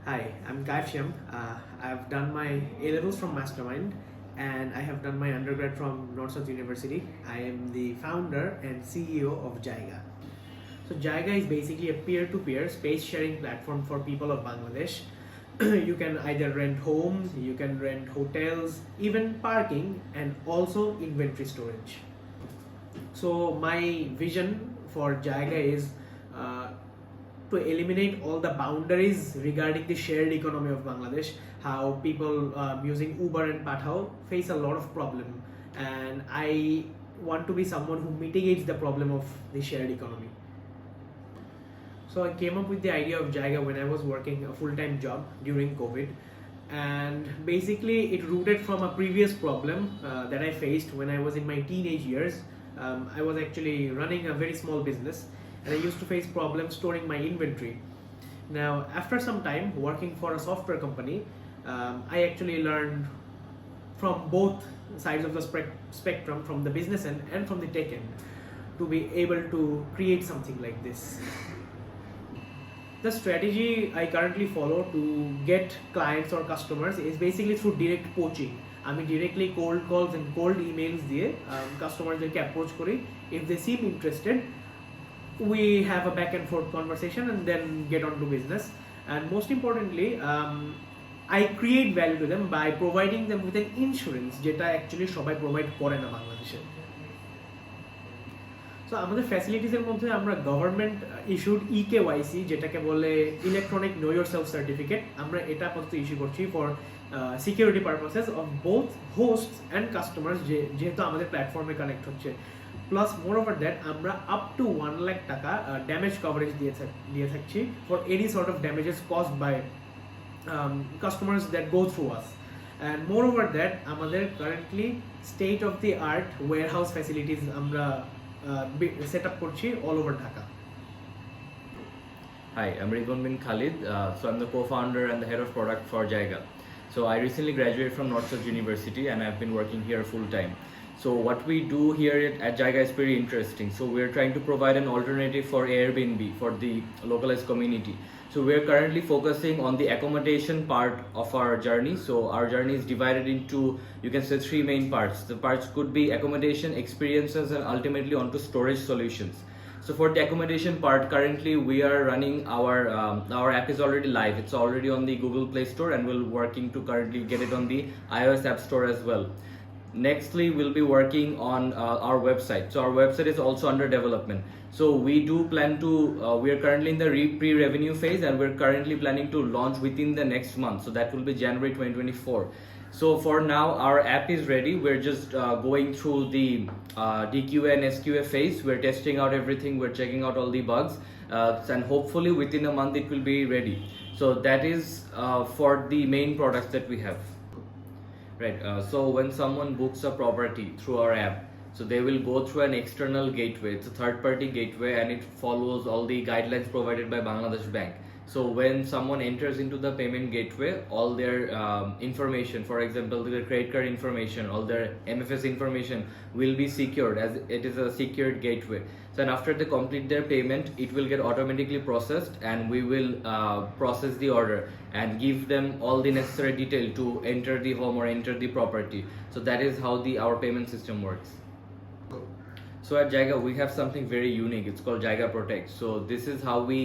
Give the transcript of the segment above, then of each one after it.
Hi, I'm Kaishyam. I've done my A levels from Mastermind and I have done my undergrad from North South University. I am the founder and CEO of Jayga. So, Jayga is basically a peer to peer space sharing platform for people of Bangladesh. You can either rent homes, you can rent hotels, even parking, and also inventory storage. So, my vision for Jayga is uh, to eliminate all the boundaries regarding the shared economy of Bangladesh. How people using Uber and Pathao face a lot of problem, and I want to be someone who mitigates the problem of the shared economy. So I came up with the idea of Jayga when I was working a full-time job during COVID, and basically it rooted from a previous problem that I faced when I was in my teenage years. I was actually running a very small business, and I used to face problems storing my inventory. Now, after some time working for a software company, I actually learned from both sides of the spectrum, from the business end and from the tech end, to be able to create something like this. The strategy I currently follow to get clients or customers is basically through direct poaching. আমি directly cold calls and cold emails দিয়ে কাস্টমারদেরকে approach করি. If they seem interested, we have a back and forth conversation and then get on to business. And most importantly, I create value to them by providing them with an insurance যেটা actually সবাই provide করে না বাংলাদেশে. So আমাদের ফ্যাসিলিটিসের মধ্যে আমরা government issued eKYC যেটাকে বলে ইলেকট্রনিক নো ইয়োরসেলফ সার্টিফিকেট, আমরা এটা আপাতত ইস্যু করছি for security purposes of both hosts and customers, যেহেতু আমাদের প্ল্যাটফর্মে কানেক্ট হচ্ছে. প্লাস মোর ওভার দ্যাট আমরা আপ টু 1 লাখ টাকা ড্যামেজ কভারেজ দিয়ে থাকছি for any sort of damages caused by customers that go through us. And moreover that আমাদের currently state of the art warehouse facilities আমরা set up করছি all over Dhaka. Hi, I'm Ridwan bin Khalid. So I'm the co-founder and the head of product for Jayga. So I recently graduated from North South University and I've been working here full time. So what we do here at Jayga is very interesting. So we're trying to provide an alternative for Airbnb for the localized community. So we're currently focusing on the accommodation part of our journey. So our journey is divided into, you can say, 3 main parts. The parts could be accommodation, experiences, and ultimately onto storage solutions. So for the accommodation part, currently we are running our app is already live. It's already on the Google Play Store and we're working to currently get it on the iOS App Store as well. Nextly, we'll be working on our website. So our website is also under development. So we do plan to, we are currently in the pre-revenue phase and we're currently planning to launch within the next month. So that will be January 2024. So for now, our app is ready. We're just going through the DQA and SQA phase. We're testing out everything. We're checking out all the bugs. And hopefully within a month, it will be ready. So that is for the main products that we have. Right, so when someone books a property through our app, so they will go through an external gateway. It's a third-party gateway and it follows all the guidelines provided by Bangladesh Bank. So when someone enters into the payment gateway, all their information, for example, their credit card information, all their MFS information will be secured as it is a secured gateway. So and after they complete their payment, it will get automatically processed and we will process the order and give them all the necessary detail to enter the home or enter the property. So that is how our payment system works. So at Jayga, we have something very unique. It's called Jayga Protect. So this is how we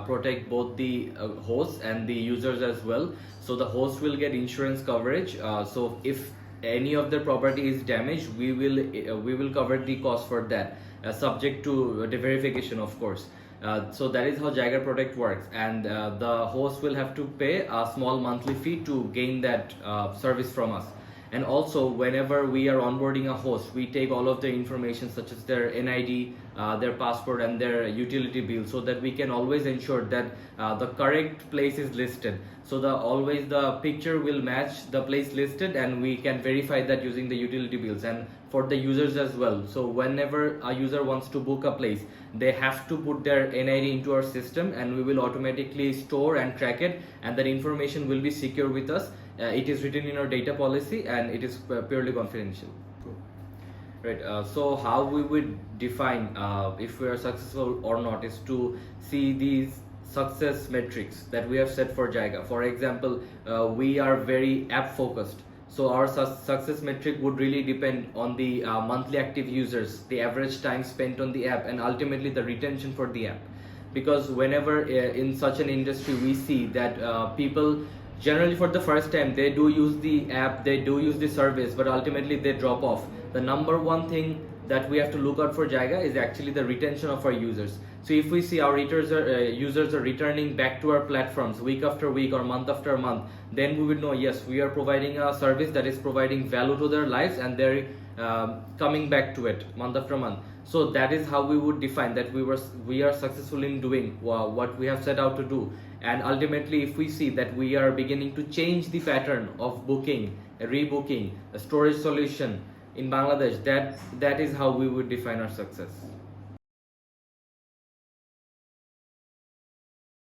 protect both the hosts and the users as well. So the host will get insurance coverage. So if any of their property is damaged, we will cover the cost for that, subject to the verification, of course. So that is how Jayga Protect works, and the host will have to pay a small monthly fee to gain that service from us. And also, whenever we are onboarding a host, we take all of their information such as their NID, their passport and their utility bill, so that we can always ensure that the correct place is listed. So always the picture will match the place listed and we can verify that using the utility bills, and for the users as well. So whenever a user wants to book a place, they have to put their NID into our system and we will automatically store and track it, and that information will be secure with us. It is written in our data policy and it is purely confidential. Right, so how we would define if we are successful or not is to see these success metrics that we have set for Jayga. For example, we are very app focused. So our success metric would really depend on the monthly active users, the average time spent on the app, and ultimately the retention for the app. Because whenever in such an industry we see that people generally for the first time they do use the app, they do use the service, but ultimately they drop off. The number one thing that we have to look out for Jayga is actually the retention of our users. So if we see our users are returning back to our platforms week after week or month after month, then we would know, yes, we are providing a service that is providing value to their lives, and they're coming back to it month after month. So that is how we would define that we are successful in doing what we have set out to do. And ultimately, if we see that we are beginning to change the pattern of booking, rebooking, a storage solution in Bangladesh, that is how we would define our success.